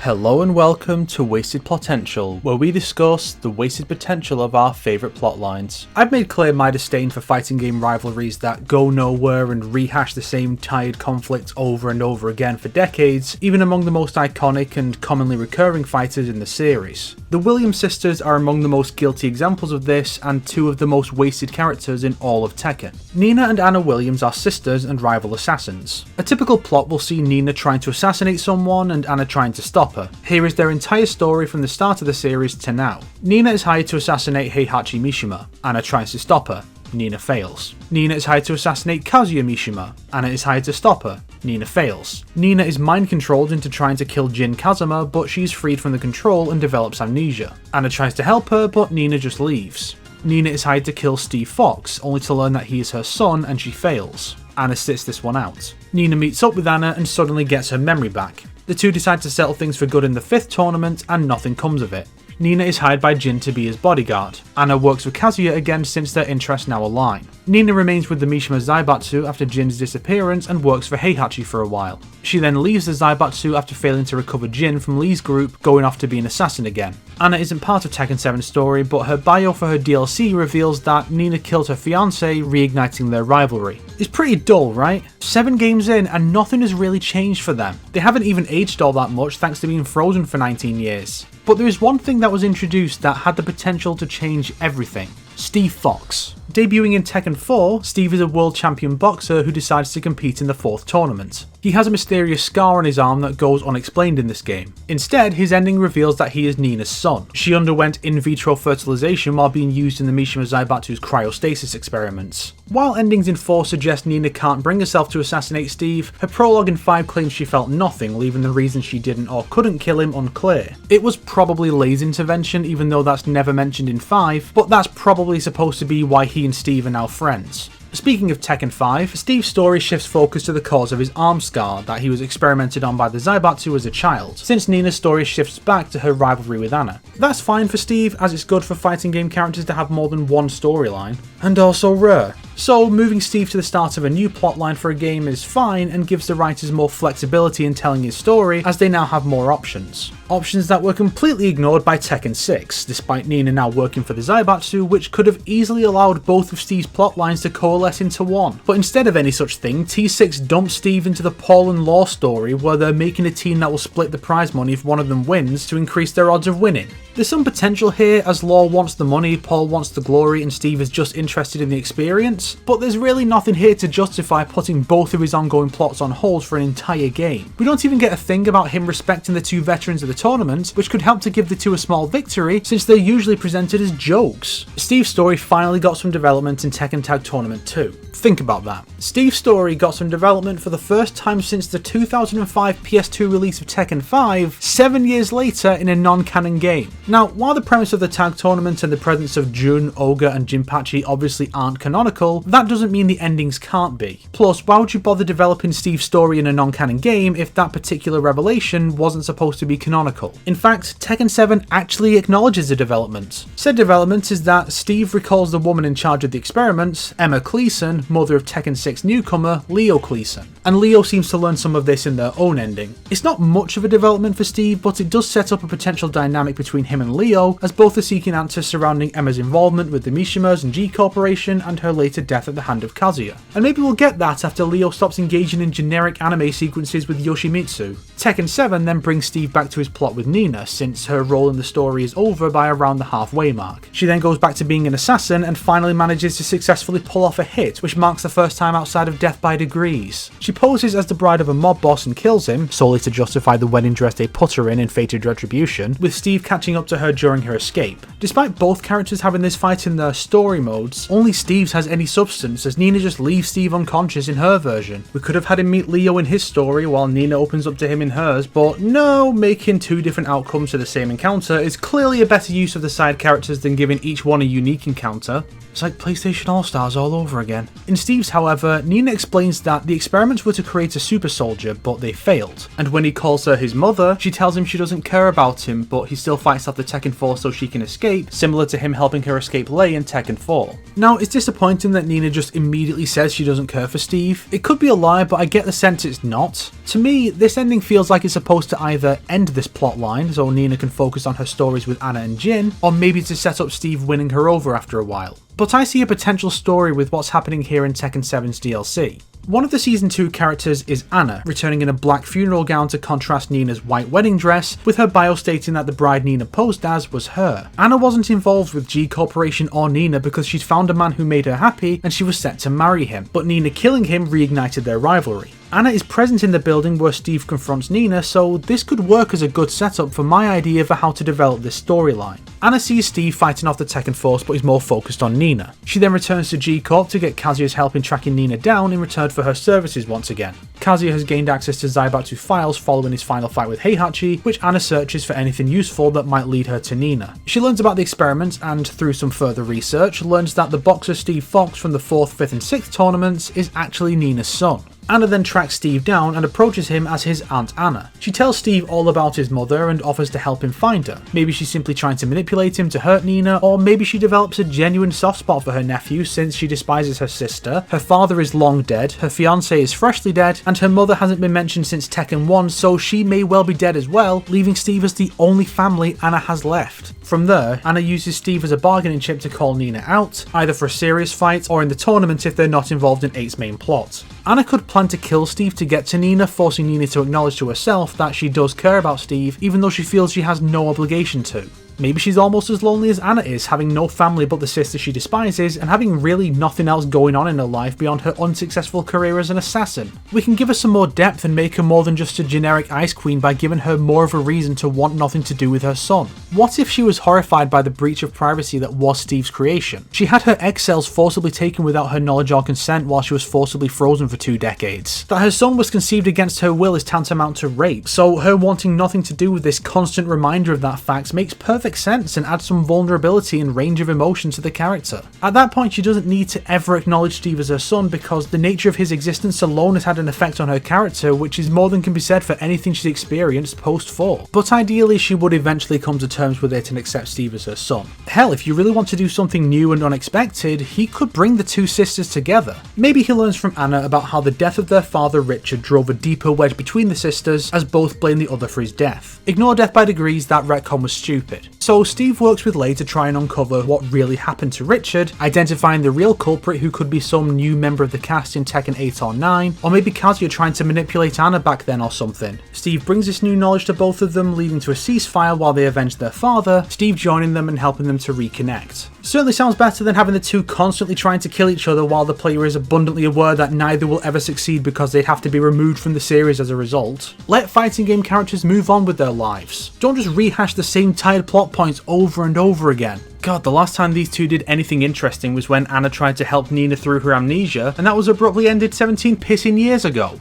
Hello and welcome to Wasted Plotential, where we discuss the wasted potential of our favourite plotlines. I've made clear my disdain for fighting game rivalries that go nowhere and rehash the same tired conflict over and over again for decades, even among the most iconic and commonly recurring fighters in the series. The Williams sisters are among the most guilty examples of this and two of the most wasted characters in all of Tekken. Nina and Anna Williams are sisters and rival assassins. A typical plot will see Nina trying to assassinate someone and Anna trying to stop her. Here is their entire story from the start of the series to now. Nina is hired to assassinate Heihachi Mishima. Anna tries to stop her. Nina fails. Nina is hired to assassinate Kazuya Mishima. Anna is hired to stop her. Nina fails. Nina is mind controlled into trying to kill Jin Kazama, but she's freed from the control and develops amnesia. Anna tries to help her, but Nina just leaves. Nina is hired to kill Steve Fox, only to learn that he is her son and she fails. Anna sits this one out. Nina meets up with Anna and suddenly gets her memory back. The two decide to settle things for good in the 5th tournament and nothing comes of it. Nina is hired by Jin to be his bodyguard. Anna works with Kazuya again since their interests now align. Nina remains with the Mishima Zaibatsu after Jin's disappearance and works for Heihachi for a while. She then leaves the Zaibatsu after failing to recover Jin from Lee's group, going off to be an assassin again. Anna isn't part of Tekken 7's story, but her bio for her DLC reveals that Nina killed her fiancé, reigniting their rivalry. It's pretty dull, right? 7 games in and nothing has really changed for them. They haven't even aged all that much thanks to being frozen for 19 years. But there is one thing that was introduced that had the potential to change everything. Steve Fox. Debuting in Tekken 4, Steve is a world champion boxer who decides to compete in the 4th tournament. He has a mysterious scar on his arm that goes unexplained in this game. Instead, his ending reveals that he is Nina's son. She underwent in vitro fertilization while being used in the Mishima Zaibatsu's cryostasis experiments. While endings in 4 suggest Nina can't bring herself to assassinate Steve, her prologue in 5 claims she felt nothing, leaving the reason she didn't or couldn't kill him unclear. It was probably Lei's intervention, even though that's never mentioned in 5, but that's probably supposed to be why he and Steve are now friends. Speaking of Tekken 5, Steve's story shifts focus to the cause of his arm scar that he was experimented on by the Zaibatsu as a child, since Nina's story shifts back to her rivalry with Anna. That's fine for Steve, as it's good for fighting game characters to have more than one storyline, and also rare. So moving Steve to the start of a new plotline for a game is fine and gives the writers more flexibility in telling his story, as they now have more options. Options that were completely ignored by Tekken 6, despite Nina now working for the Zaibatsu, which could have easily allowed both of Steve's plotlines to coalesce into one. But instead of any such thing, T6 dumps Steve into the Paul and Law story, where they're making a team that will split the prize money if one of them wins to increase their odds of winning. There's some potential here, as Law wants the money, Paul wants the glory, and Steve is just interested in the experience, but there's really nothing here to justify putting both of his ongoing plots on hold for an entire game. We don't even get a thing about him respecting the two veterans of the tournament, which could help to give the two a small victory, since they're usually presented as jokes. Steve's story finally got some development in Tekken Tag Tournament 2. Think about that. Steve's story got some development for the first time since the 2005 PS2 release of Tekken 5, 7 years later in a non-canon game. Now, while the premise of the tag tournament and the presence of Jun, Ogre and Jinpachi obviously aren't canonical, that doesn't mean the endings can't be. Plus, why would you bother developing Steve's story in a non-canon game if that particular revelation wasn't supposed to be canonical? In fact, Tekken 7 actually acknowledges the development. Said development is that Steve recalls the woman in charge of the experiments, Emma Cleason, mother of Tekken 6 newcomer Leo Cleason, and Leo seems to learn some of this in their own ending. It's not much of a development for Steve, but it does set up a potential dynamic between him and Leo, as both are seeking answers surrounding Emma's involvement with the Mishimas and G Corporation and her later death at the hand of Kazuya. And maybe we'll get that after Leo stops engaging in generic anime sequences with Yoshimitsu. Tekken 7 then brings Steve back to his plot with Nina, since her role in the story is over by around the halfway mark. She then goes back to being an assassin and finally manages to successfully pull off a hit, which marks the first time outside of death by degrees. She poses as the bride of a mob boss and kills him, solely to justify the wedding dress they put her in Fated Retribution, with Steve catching up to her during her escape. Despite both characters having this fight in their story modes, only Steve's has any substance, as Nina just leaves Steve unconscious in her version. We could have had him meet Leo in his story while Nina opens up to him in hers, but no, making 2 different outcomes to the same encounter is clearly a better use of the side characters than giving each one a unique encounter. It's like PlayStation All-Stars all over again. In Steve's, however, Nina explains that the experiments were to create a super soldier, but they failed. And when he calls her his mother, she tells him she doesn't care about him, but he still fights off the Tekken 4 so she can escape, similar to him helping her escape Lei in Tekken 4. Now, it's disappointing that Nina just immediately says she doesn't care for Steve. It could be a lie, but I get the sense it's not. To me, this ending feels like it's supposed to either end this plotline, so Nina can focus on her stories with Anna and Jin, or maybe to set up Steve winning her over after a while. But I see a potential story with what's happening here in Tekken 7's DLC. One of the Season 2 characters is Anna, returning in a black funeral gown to contrast Nina's white wedding dress, with her bio stating that the bride Nina posed as was her. Anna wasn't involved with G Corporation or Nina because she'd found a man who made her happy and she was set to marry him, but Nina killing him reignited their rivalry. Anna is present in the building where Steve confronts Nina, so this could work as a good setup for my idea for how to develop this storyline. Anna sees Steve fighting off the Tekken Force but is more focused on Nina. She then returns to G Corp to get Kazuya's help in tracking Nina down in return for her services once again. Kazuya has gained access to Zaibatsu files following his final fight with Heihachi, which Anna searches for anything useful that might lead her to Nina. She learns about the experiment and, through some further research, learns that the boxer Steve Fox from the 4th, 5th and 6th tournaments is actually Nina's son. Anna then tracks Steve down and approaches him as his Aunt Anna. She tells Steve all about his mother and offers to help him find her. Maybe she's simply trying to manipulate him to hurt Nina, or maybe she develops a genuine soft spot for her nephew since she despises her sister, her father is long dead, her fiancé is freshly dead, and her mother hasn't been mentioned since Tekken 1, so she may well be dead as well, leaving Steve as the only family Anna has left. From there, Anna uses Steve as a bargaining chip to call Nina out, either for a serious fight or in the tournament if they're not involved in 8's main plot. Anna could plan to kill Steve to get to Nina, forcing Nina to acknowledge to herself that she does care about Steve, even though she feels she has no obligation to. Maybe she's almost as lonely as Anna is, having no family but the sister she despises, and having really nothing else going on in her life beyond her unsuccessful career as an assassin. We can give her some more depth and make her more than just a generic Ice Queen by giving her more of a reason to want nothing to do with her son. What if she was horrified by the breach of privacy that was Steve's creation? She had her egg cells forcibly taken without her knowledge or consent while she was forcibly frozen for 2 decades. That her son was conceived against her will is tantamount to rape, so her wanting nothing to do with this constant reminder of that fact makes perfect sense and adds some vulnerability and range of emotion to the character. At that point, she doesn't need to ever acknowledge Steve as her son because the nature of his existence alone has had an effect on her character, which is more than can be said for anything she's experienced post-4. But ideally, she would eventually come to terms with it and accept Steve as her son. Hell, if you really want to do something new and unexpected, he could bring the 2 sisters together. Maybe he learns from Anna about how the death of their father Richard drove a deeper wedge between the sisters, as both blame the other for his death. Ignore death by degrees, that retcon was stupid. So Steve works with Lei to try and uncover what really happened to Richard, identifying the real culprit who could be some new member of the cast in Tekken 8 or 9, or maybe Kazuya trying to manipulate Anna back then or something. Steve brings this new knowledge to both of them, leading to a ceasefire while they avenge their father, Steve joining them and helping them to reconnect. Certainly sounds better than having the 2 constantly trying to kill each other while the player is abundantly aware that neither will ever succeed because they'd have to be removed from the series as a result. Let fighting game characters move on with their lives. Don't just rehash the same tired plot points over and over again. God, the last time these 2 did anything interesting was when Anna tried to help Nina through her amnesia, and that was abruptly ended 17 pissing years ago.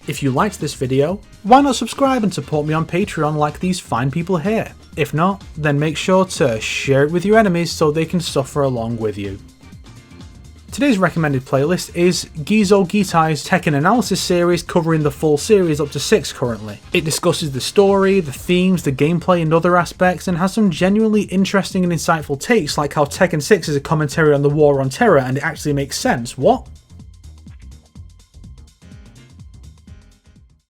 If you liked this video, why not subscribe and support me on Patreon like these fine people here? If not, then make sure to share it with your enemies so they can suffer along with you. Today's recommended playlist is Gizo Gitai's Tekken Analysis series, covering the full series up to 6 currently. It discusses the story, the themes, the gameplay and other aspects, and has some genuinely interesting and insightful takes like how Tekken 6 is a commentary on the War on Terror and it actually makes sense. What?